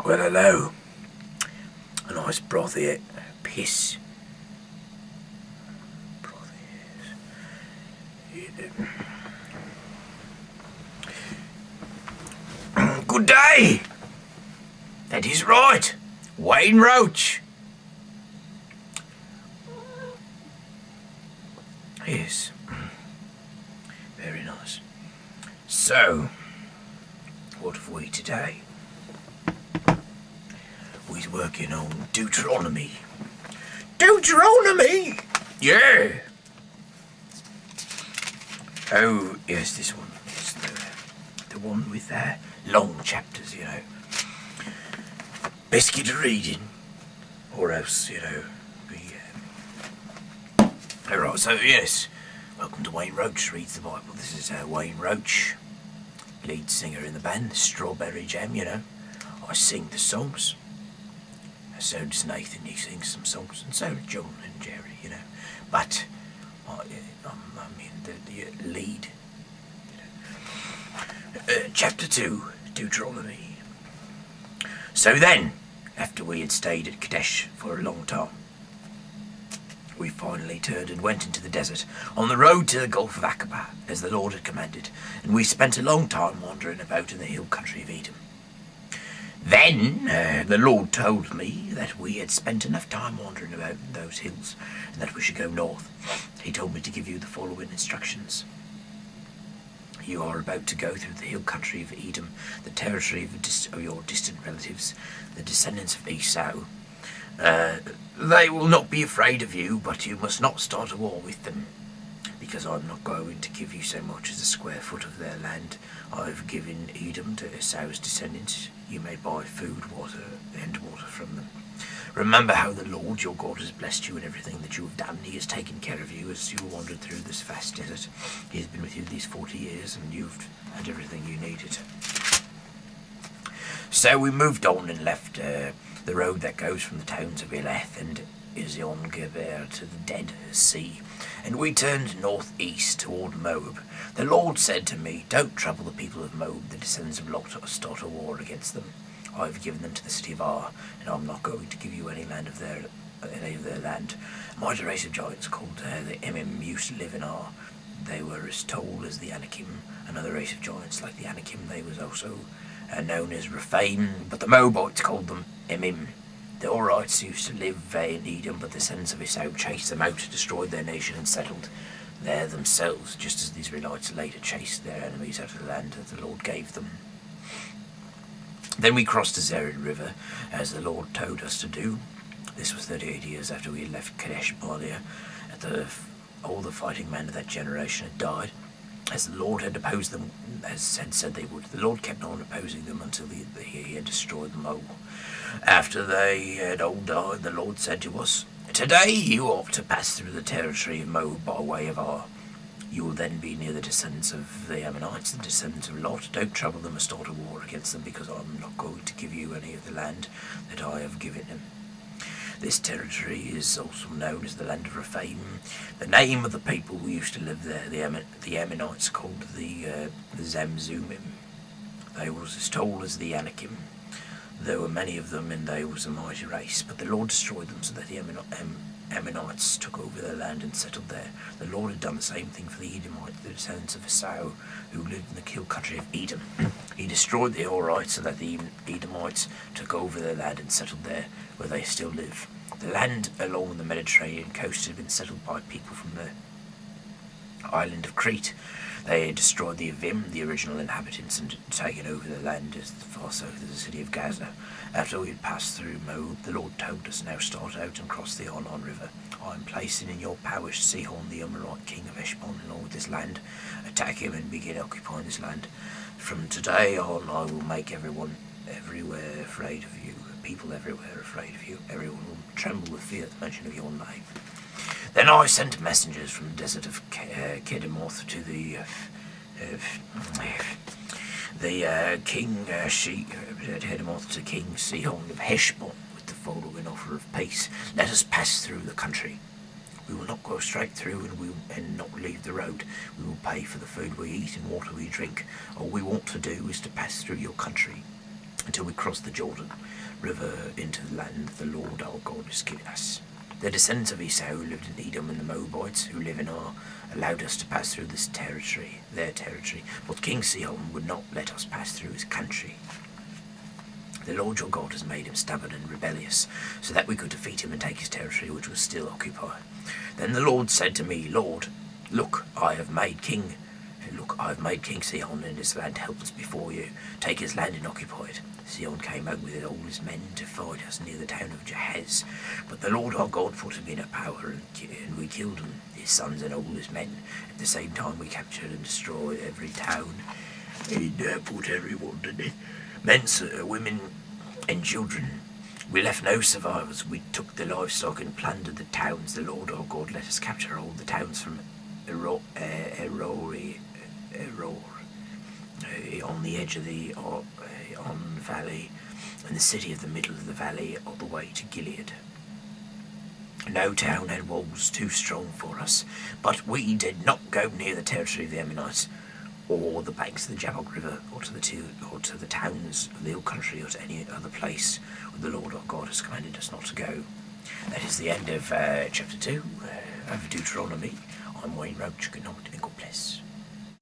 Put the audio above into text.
Well, hello. A nice brothy piss. Good day. That is right. Wayne Roach. Yes. Very nice. So, what have we today? We're working on Deuteronomy. Deuteronomy? Yeah. Oh, yes, this one is the one with long chapters, you know. Best get a reading, or else, you know, be... Alright, so yes, welcome to Wayne Roach Reads the Bible. This is Wayne Roach, lead singer in the band, Strawberry Jam, you know. I sing the songs. So does Nathan, he sings some songs, and so does John and Jerry, you know. But I'm the lead. You know. Chapter 2, Deuteronomy. So then, after we had stayed at Kadesh for a long time, we finally turned and went into the desert, on the road to the Gulf of Aqaba, as the Lord had commanded, and we spent a long time wandering about in the hill country of Edom. Then the Lord told me that we had spent enough time wandering about in those hills and that we should go north. He told me to give you the following instructions. You are about to go through the hill country of Edom, the territory of your distant relatives, the descendants of Esau. They will not be afraid of you, but you must not start a war with them, because I'm not going to give you so much as a square foot of their land. I've given Edom to Esau's descendants. You may buy food, water, and water from them. Remember how the Lord your God has blessed you in everything that you have done. He has taken care of you as you wandered through this vast desert. He has been with you these 40 years, and you've had everything you needed. So we moved on and left the road that goes from the towns of Elath and Ezion-Geber to the Dead Sea, and we turned northeast toward Moab. The Lord said to me, don't trouble the people of Moab, the descendants of Lot, or start a war against them. I have given them to the city of Ar, and I'm not going to give you any of their land. A mighty race of giants called the Emim used to live in Ar. They were as tall as the Anakim. Another race of giants like the Anakim, they was also known as Rephaim, but the Moabites called them Emim. The Horites used to live in Edom, but the descendants of Esau chased them out, destroyed their nation, and settled there themselves, just as the Israelites later chased their enemies out of the land that the Lord gave them. Then we crossed the Zered River, as the Lord told us to do. This was 38 years after we had left Kadesh Barnea. All the fighting men of that generation had died, as the Lord had opposed them, as had said they would. The Lord kept on opposing them until he had destroyed them all. After they had all died, the Lord said to us, today you ought to pass through the territory of Moab by way of Ar. You will then be near the descendants of the Ammonites, the descendants of Lot. Don't trouble them or start a war against them, because I'm not going to give you any of the land that I have given them. This territory is also known as the land of Rephaim. The name of the people who used to live there, the Ammonites, called the Zamzumim. They were as tall as the Anakim. There were many of them, and they was a mighty race, but the Lord destroyed them so that the Ammonites took over their land and settled there. The Lord had done the same thing for the Edomites, the descendants of Esau, who lived in the hill country of Edom. He destroyed the Horites so that the Edomites took over their land and settled there, where they still live. The land along the Mediterranean coast had been settled by people from the island of Crete. They had destroyed the Avim, the original inhabitants, and taken over the land as far south as the city of Gaza. After we had passed through Moab, the Lord told us, now start out and cross the Arnon River. I am placing in your power Sihon, the Amorite king of Heshbon, along with this land. Attack him and begin occupying this land. From today on, I will make everyone everywhere afraid of you. People everywhere afraid of you. Everyone will tremble with fear at the mention of your name. Then I sent messengers from the desert of Kedemoth to the king Kedemoth to King Sihon of Heshbon with the following offer of peace. Let us pass through the country. We will not go straight through and not leave the road. We will pay for the food we eat and water we drink. All we want to do is to pass through your country. until we crossed the Jordan River into the land the Lord our God has given us. The descendants of Esau who lived in Edom and the Moabites who live in Ar allowed us to pass through their territory, but King Sihon would not let us pass through his country. The Lord your God has made him stubborn and rebellious, so that we could defeat him and take his territory which was still occupied. Then the Lord said to me, Lord, look, I have made King Sihon and his land helpless before you. Take his land and occupy it. Sihon came out with all his men to fight us near the town of Jahaz. But the Lord our God put him in our power, and we killed him, his sons and all his men. At the same time we captured and destroyed every town, and put everyone to death. Men, women, and children. We left no survivors. We took the livestock and plundered the towns. The Lord our God let us capture all the towns from Eror on the edge of the On Valley, and the city of the middle of the valley all the way to Gilead. No town had walls too strong for us, but we did not go near the territory of the Ammonites, or the banks of the Jabbok River, or to the towns of the hill country, or to any other place where the Lord our God has commanded us not to go. That is the end of chapter 2 of Deuteronomy. I'm Roach. Good night and God bless.